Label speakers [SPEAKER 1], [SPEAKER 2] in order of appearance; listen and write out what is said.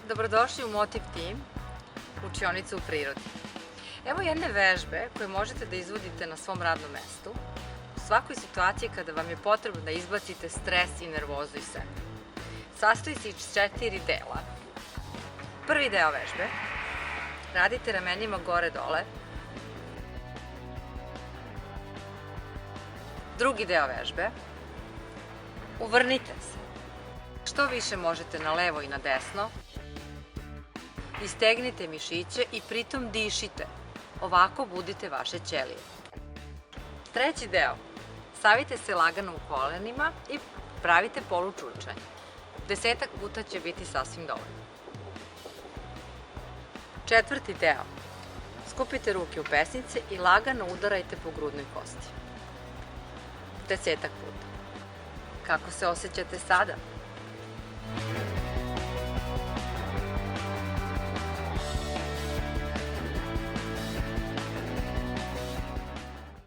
[SPEAKER 1] Dobrodošli u Motiv Team, učionicu u prirodi. Evo jedne vežbe koje možete da izvodite na svom radnom mestu u svakoj situaciji kada vam je potrebno da izbacite stres i nervozu iz sebe. Sastoji se iz 4 dela. Prvi deo vežbe, radite ramenima gore-dole. Drugi deo vežbe, uvrnite se. Što više možete na levo i na desno. Istegnite mišiće i pritom dišite. Ovako budite vaše ćelije. Treći deo. Stavite se lagano u kolenima i pravite polučurčanje. 10 puta će biti sasvim dovoljno. Četvrti deo. Skupite ruke u pesnice i lagano udarajte po grudnoj kosti. 10 puta. Kako se osjećate sada?